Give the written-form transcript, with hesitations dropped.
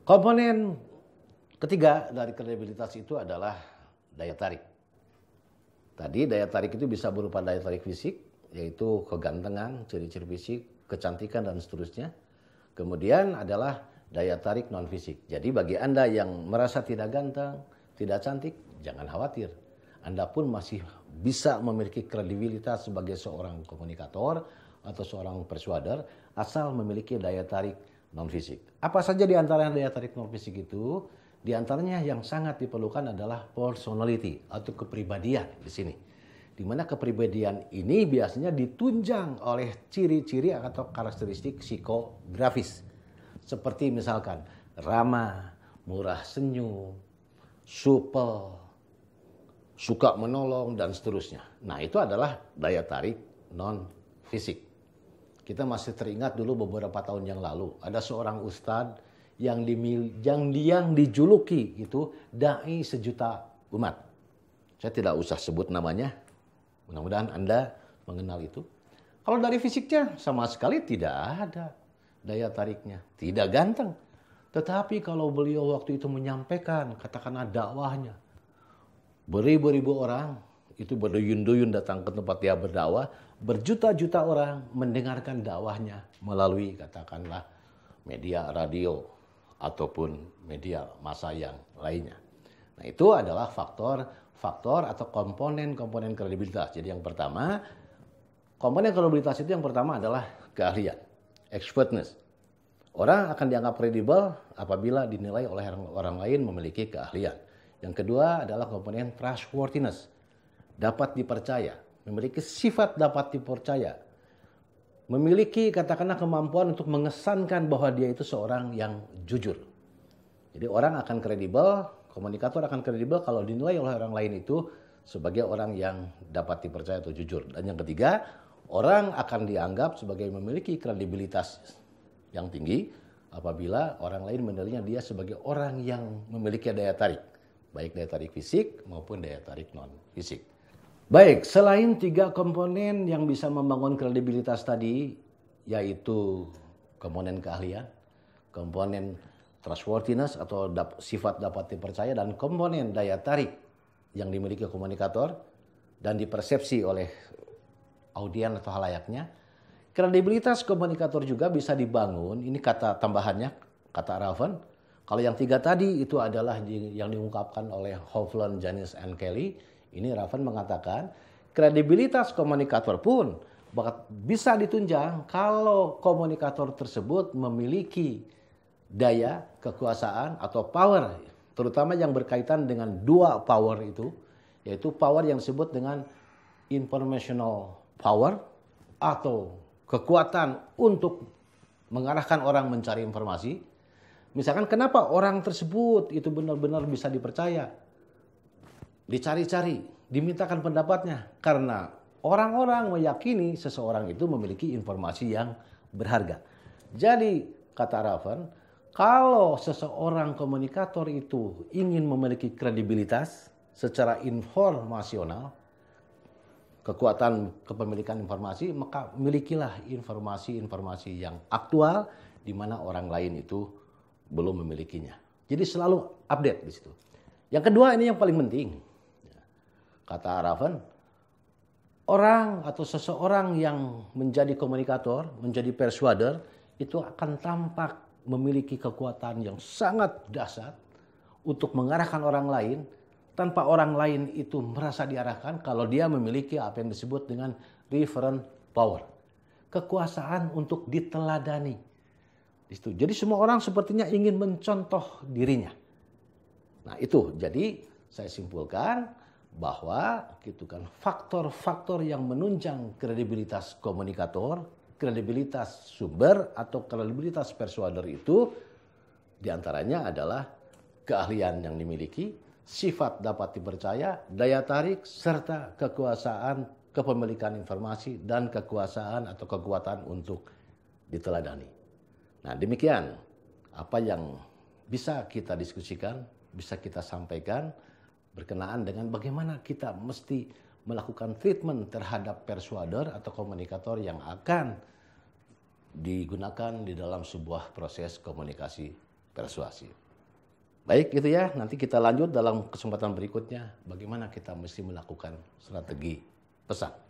Komponen ketiga dari kredibilitas itu adalah daya tarik. Tadi daya tarik itu bisa berupa daya tarik fisik, yaitu kegantengan, ciri-ciri fisik, kecantikan, dan seterusnya. Kemudian adalah daya tarik non-fisik. Jadi bagi Anda yang merasa tidak ganteng, tidak cantik, jangan khawatir. Anda pun masih bisa memiliki kredibilitas sebagai seorang komunikator atau seorang persuader asal memiliki daya tarik non-fisik. Apa saja di antara daya tarik non-fisik itu? Di antaranya yang sangat diperlukan adalah personality atau kepribadian di sini. Di mana kepribadian ini biasanya ditunjang oleh ciri-ciri atau karakteristik psikografis. Seperti misalkan ramah, murah senyum, supel, suka menolong, dan seterusnya. Nah, itu adalah daya tarik non-fisik. Kita masih teringat dulu beberapa tahun yang lalu, ada seorang ustadz yang dijuluki itu dai sejuta umat. Saya tidak usah sebut namanya, mudah-mudahan Anda mengenal itu. Kalau dari fisiknya sama sekali tidak ada daya tariknya, tidak ganteng. Tetapi kalau beliau waktu itu menyampaikan, katakanlah dakwahnya, beribu-ribu orang itu berduyun-duyun datang ke tempat dia berdakwah, berjuta-juta orang mendengarkan dakwahnya melalui katakanlah media radio ataupun media massa yang lainnya. Nah, itu adalah faktor atau komponen kredibilitas. Jadi yang pertama, komponen kredibilitas itu yang pertama adalah keahlian, expertness. Orang akan dianggap kredibel apabila dinilai oleh orang lain memiliki keahlian. Yang kedua adalah komponen trustworthiness, dapat dipercaya, memiliki sifat dapat dipercaya, memiliki katakanlah kemampuan untuk mengesankan bahwa dia itu seorang yang jujur. Jadi orang akan kredibel, komunikator akan kredibel kalau dinilai oleh orang lain itu sebagai orang yang dapat dipercaya atau jujur. Dan yang ketiga, orang akan dianggap sebagai memiliki kredibilitas yang tinggi apabila orang lain menilainya dia sebagai orang yang memiliki daya tarik, baik daya tarik fisik maupun daya tarik non-fisik. Baik, selain 3 komponen yang bisa membangun kredibilitas tadi, yaitu komponen keahlian, komponen trustworthiness atau sifat dapat dipercaya, dan komponen daya tarik yang dimiliki komunikator dan dipersepsi oleh audien atau halayaknya, kredibilitas komunikator juga bisa dibangun, ini kata tambahannya, kata Raven. Kalau yang 3 tadi itu adalah yang diungkapkan oleh Hovland, Janis, and Kelly. Ini Raven mengatakan kredibilitas komunikator pun bisa ditunjang kalau komunikator tersebut memiliki daya, kekuasaan atau power, terutama yang berkaitan dengan 2 power itu, yaitu power yang disebut dengan informational power atau kekuatan untuk mengarahkan orang mencari informasi. Misalkan kenapa orang tersebut itu benar-benar bisa dipercaya, dicari-cari, dimintakan pendapatnya. Karena orang-orang meyakini seseorang itu memiliki informasi yang berharga. Jadi, kata Raven, kalau seseorang komunikator itu ingin memiliki kredibilitas secara informasional, kekuatan kepemilikan informasi, maka milikilah informasi-informasi yang aktual di mana orang lain itu belum memilikinya. Jadi selalu update di situ. Yang kedua, ini yang paling penting. Kata Raven, orang atau seseorang yang menjadi komunikator, menjadi persuader, itu akan tampak memiliki kekuatan yang sangat dahsyat untuk mengarahkan orang lain tanpa orang lain itu merasa diarahkan kalau dia memiliki apa yang disebut dengan referent power. Kekuasaan untuk diteladani. Jadi semua orang sepertinya ingin mencontoh dirinya. Nah itu, jadi saya simpulkan bahwa gitu kan, faktor-faktor yang menunjang kredibilitas komunikator, kredibilitas sumber atau kredibilitas persuader itu diantaranya adalah keahlian yang dimiliki, sifat dapat dipercaya, daya tarik, serta kekuasaan kepemilikan informasi dan kekuasaan atau kekuatan untuk diteladani. Nah demikian apa yang bisa kita diskusikan, bisa kita sampaikan berkenaan dengan bagaimana kita mesti melakukan treatment terhadap persuader atau komunikator yang akan digunakan di dalam sebuah proses komunikasi persuasi. Baik gitu ya, nanti kita lanjut dalam kesempatan berikutnya bagaimana kita mesti melakukan strategi pesan.